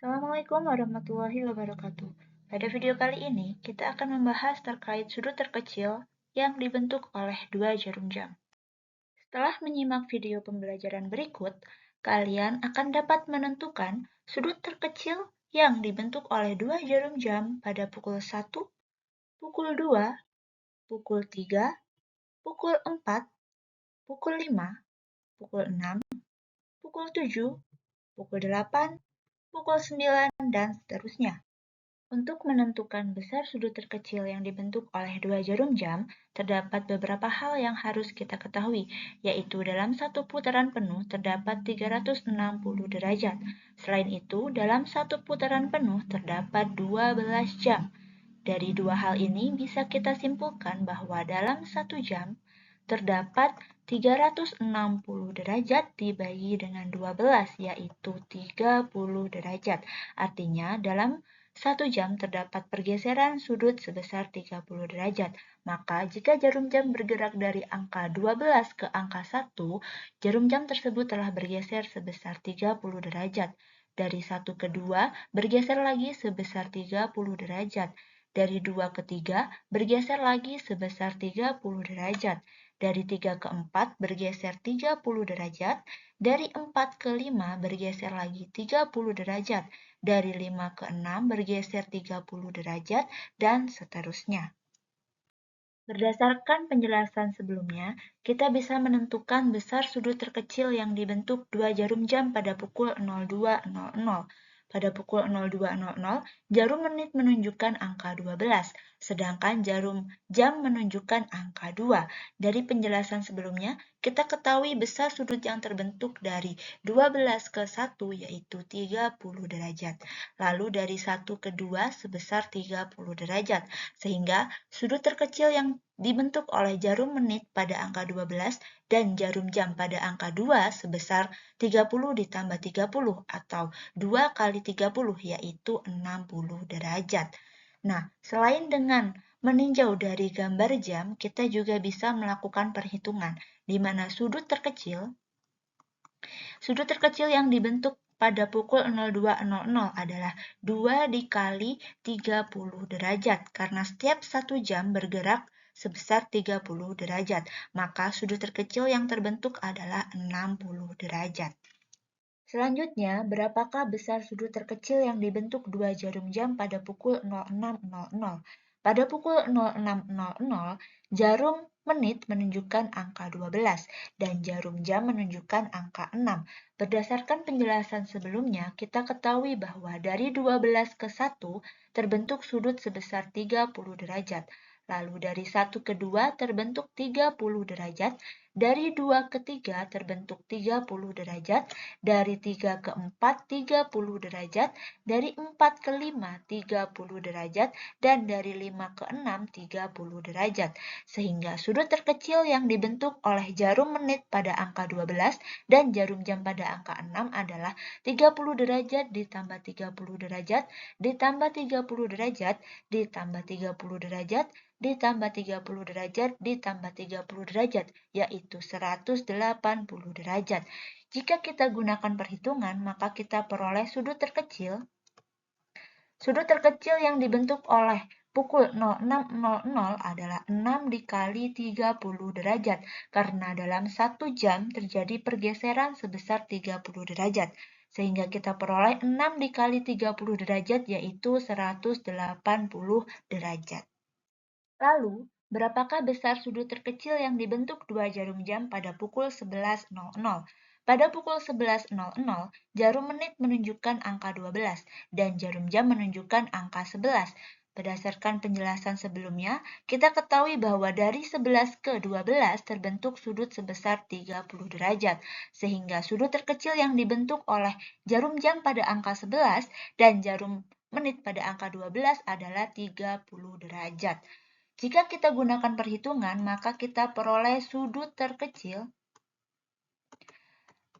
Assalamualaikum warahmatullahi wabarakatuh. Pada video kali ini, kita akan membahas terkait sudut terkecil yang dibentuk oleh dua jarum jam. Setelah menyimak video pembelajaran berikut, kalian akan dapat menentukan sudut terkecil yang dibentuk oleh dua jarum jam pada pukul 1, pukul 2, pukul 3, pukul 4, pukul 5, pukul 6, pukul 7, pukul 8, pukul 9, dan seterusnya. Untuk menentukan besar sudut terkecil yang dibentuk oleh dua jarum jam, terdapat beberapa hal yang harus kita ketahui, yaitu dalam satu putaran penuh terdapat 360 derajat. Selain itu, dalam satu putaran penuh terdapat 12 jam. Dari dua hal ini bisa kita simpulkan bahwa dalam satu jam terdapat 360 derajat dibagi dengan 12, yaitu 30 derajat. Artinya, dalam satu jam terdapat pergeseran sudut sebesar 30 derajat. Maka, jika jarum jam bergerak dari angka 12 ke angka 1, jarum jam tersebut telah bergeser sebesar 30 derajat. Dari 1 ke 2, bergeser lagi sebesar 30 derajat. Dari 2 ke 3, bergeser lagi sebesar 30 derajat. Dari 3 ke 4 bergeser 30 derajat, dari 4 ke 5 bergeser lagi 30 derajat, dari 5 ke 6 bergeser 30 derajat, dan seterusnya. Berdasarkan penjelasan sebelumnya, kita bisa menentukan besar sudut terkecil yang dibentuk dua jarum jam pada pukul 02.00. Pada pukul 02.00, jarum menit menunjukkan angka 12, sedangkan jarum jam menunjukkan angka 2. Dari penjelasan sebelumnya, kita ketahui besar sudut yang terbentuk dari 12 ke 1 yaitu 30 derajat. Lalu dari 1 ke 2 sebesar 30 derajat, sehingga sudut terkecil yang dibentuk oleh jarum menit pada angka 12 dan jarum jam pada angka 2 sebesar 30 ditambah 30 atau 2 kali 30 yaitu 60 derajat. Nah, selain dengan meninjau dari gambar jam, kita juga bisa melakukan perhitungan di mana sudut terkecil yang dibentuk pada pukul 02.00 adalah 2 dikali 30 derajat, karena setiap 1 jam bergerak sebesar 30 derajat, maka sudut terkecil yang terbentuk adalah 60 derajat. Selanjutnya, berapakah besar sudut terkecil yang dibentuk dua jarum jam pada pukul 06.00? Pada pukul 06.00, jarum menit menunjukkan angka 12 dan jarum jam menunjukkan angka 6. Berdasarkan penjelasan sebelumnya, kita ketahui bahwa dari 12 ke 1 terbentuk sudut sebesar 30 derajat. Lalu dari 1 ke 2 terbentuk 30 derajat, dari 2 ke 3 terbentuk 30 derajat, dari 3 ke 4 30 derajat, dari 4 ke 5 30 derajat, dan dari 5 ke 6 30 derajat. Sehingga sudut terkecil yang dibentuk oleh jarum menit pada angka 12 dan jarum jam pada angka 6 adalah 30 derajat ditambah 30 derajat, ditambah 30 derajat, ditambah 30 derajat, ditambah 30 derajat, ditambah 30 derajat, yaitu 180 derajat. Jika kita gunakan perhitungan, maka kita peroleh sudut terkecil. Sudut terkecil yang dibentuk oleh pukul 06.00 adalah 6 dikali 30 derajat, karena dalam 1 jam terjadi pergeseran sebesar 30 derajat. Sehingga kita peroleh 6 dikali 30 derajat, yaitu 180 derajat. Lalu, berapakah besar sudut terkecil yang dibentuk dua jarum jam pada pukul 11.00? Pada pukul 11.00, jarum menit menunjukkan angka 12 dan jarum jam menunjukkan angka 11. Berdasarkan penjelasan sebelumnya, kita ketahui bahwa dari 11 ke 12 terbentuk sudut sebesar 30 derajat, sehingga sudut terkecil yang dibentuk oleh jarum jam pada angka 11 dan jarum menit pada angka 12 adalah 30 derajat. Jika kita gunakan perhitungan, maka kita peroleh sudut terkecil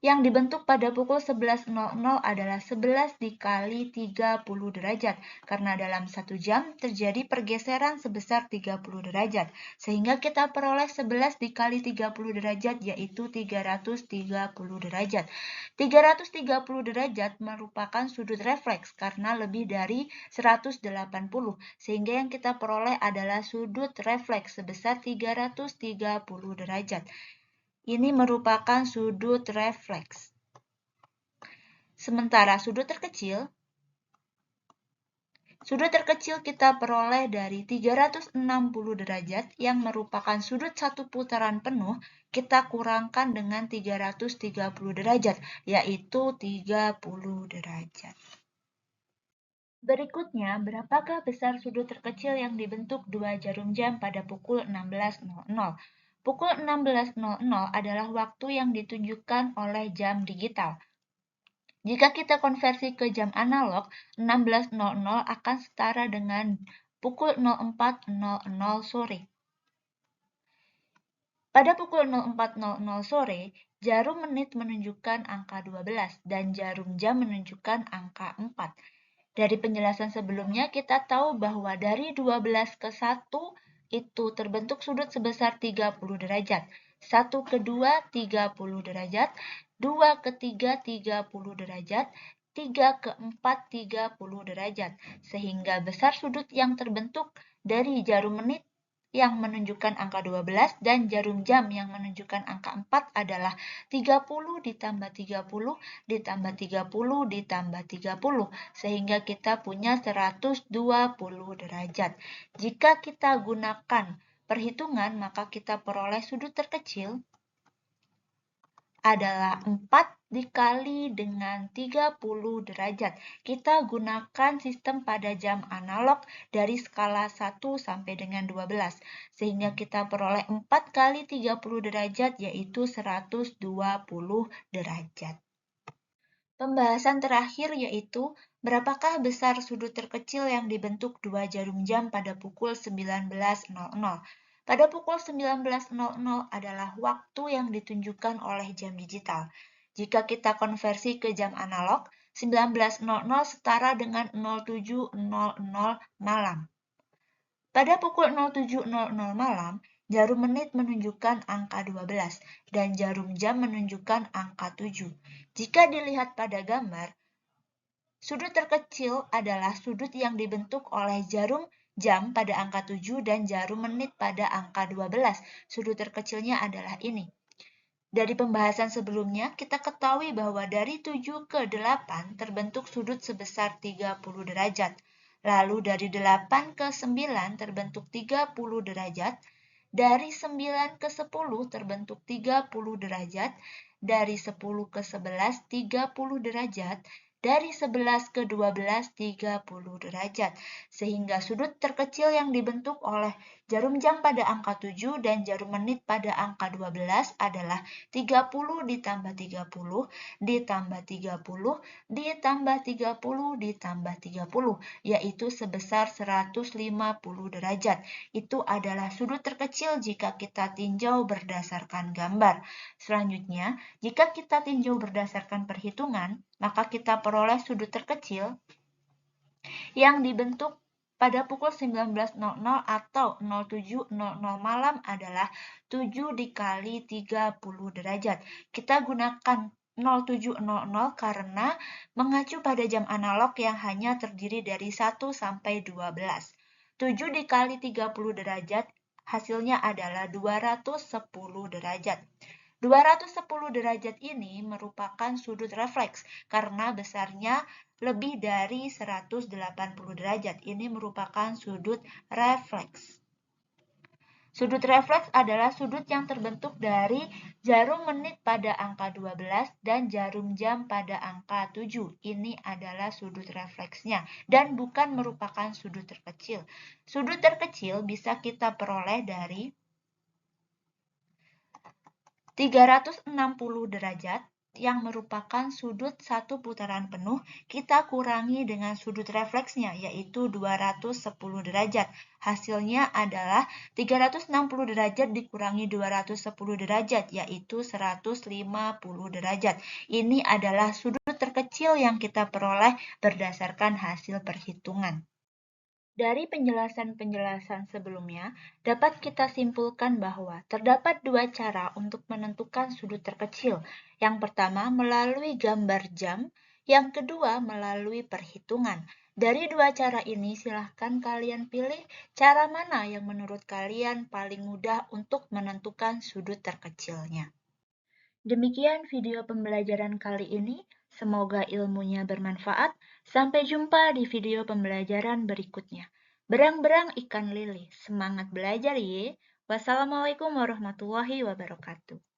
Yang dibentuk pada pukul 11.00 adalah 11 dikali 30 derajat, karena dalam 1 jam terjadi pergeseran sebesar 30 derajat, sehingga kita peroleh 11 dikali 30 derajat yaitu 330 derajat. 330 derajat merupakan sudut refleks karena lebih dari 180, sehingga yang kita peroleh adalah sudut refleks sebesar 330 derajat. Ini merupakan sudut refleks. Sementara sudut terkecil kita peroleh dari 360 derajat yang merupakan sudut satu putaran penuh, kita kurangkan dengan 330 derajat, yaitu 30 derajat. Berikutnya, berapakah besar sudut terkecil yang dibentuk dua jarum jam pada pukul 16.00? Pukul 16.00 adalah waktu yang ditunjukkan oleh jam digital. Jika kita konversi ke jam analog, 16.00 akan setara dengan pukul 04.00 sore. Pada pukul 04.00 sore, jarum menit menunjukkan angka 12 dan jarum jam menunjukkan angka 4. Dari penjelasan sebelumnya, kita tahu bahwa dari 12 ke 1 itu terbentuk sudut sebesar 30 derajat. 1 ke 2, 30 derajat. 2 ke 3, 30 derajat. 3 ke 4, 30 derajat. Sehingga besar sudut yang terbentuk dari jarum menit yang menunjukkan angka 12 dan jarum jam yang menunjukkan angka 4 adalah 30 ditambah 30 ditambah 30 ditambah 30, sehingga kita punya 120 derajat. Jika kita gunakan perhitungan, maka kita peroleh sudut terkecil adalah 4 dikali dengan 30 derajat. Kita gunakan sistem pada jam analog dari skala 1 sampai dengan 12, sehingga kita peroleh 4 kali 30 derajat yaitu 120 derajat. Pembahasan terakhir yaitu berapakah besar sudut terkecil yang dibentuk dua jarum jam pada pukul 19.00. Pada pukul 19.00 adalah waktu yang ditunjukkan oleh jam digital. Jika kita konversi ke jam analog, 19.00 setara dengan 07.00 malam. Pada pukul 07.00 malam, jarum menit menunjukkan angka 12 dan jarum jam menunjukkan angka 7. Jika dilihat pada gambar, sudut terkecil adalah sudut yang dibentuk oleh jarum jam pada angka 7 dan jarum menit pada angka 12. Sudut terkecilnya adalah ini. Dari pembahasan sebelumnya, kita ketahui bahwa dari 7 ke 8 terbentuk sudut sebesar 30 derajat. Lalu dari 8 ke 9 terbentuk 30 derajat. Dari 9 ke 10 terbentuk 30 derajat. Dari 10 ke 11, 30 derajat. Dari 11 ke 12, 30 derajat. Sehingga sudut terkecil yang dibentuk oleh jarum jam pada angka 7 dan jarum menit pada angka 12 adalah 30 ditambah 30 ditambah 30 ditambah 30 ditambah 30, yaitu sebesar 150 derajat. Itu adalah sudut terkecil jika kita tinjau berdasarkan gambar. Selanjutnya, jika kita tinjau berdasarkan perhitungan, maka kita peroleh sudut terkecil yang dibentuk pada pukul 19.00 atau 07.00 malam adalah 7 dikali 30 derajat. Kita gunakan 07.00 karena mengacu pada jam analog yang hanya terdiri dari 1 sampai 12. 7 dikali 30 derajat hasilnya adalah 210 derajat. 210 derajat ini merupakan sudut refleks karena besarnya lebih dari 180 derajat. Ini merupakan sudut refleks. Sudut refleks adalah sudut yang terbentuk dari jarum menit pada angka 12 dan jarum jam pada angka 7. Ini adalah sudut refleksnya dan bukan merupakan sudut terkecil. Sudut terkecil bisa kita peroleh dari 360 derajat yang merupakan sudut satu putaran penuh, kita kurangi dengan sudut refleksnya, yaitu 210 derajat. Hasilnya adalah 360 derajat dikurangi 210 derajat, yaitu 150 derajat. Ini adalah sudut terkecil yang kita peroleh berdasarkan hasil perhitungan. Dari penjelasan-penjelasan sebelumnya, dapat kita simpulkan bahwa terdapat dua cara untuk menentukan sudut terkecil. Yang pertama melalui gambar jam, yang kedua melalui perhitungan. Dari dua cara ini, silahkan kalian pilih cara mana yang menurut kalian paling mudah untuk menentukan sudut terkecilnya. Demikian video pembelajaran kali ini. Semoga ilmunya bermanfaat. Sampai jumpa di video pembelajaran berikutnya. Berang-berang ikan lili. Semangat belajar ye. Wassalamualaikum warahmatullahi wabarakatuh.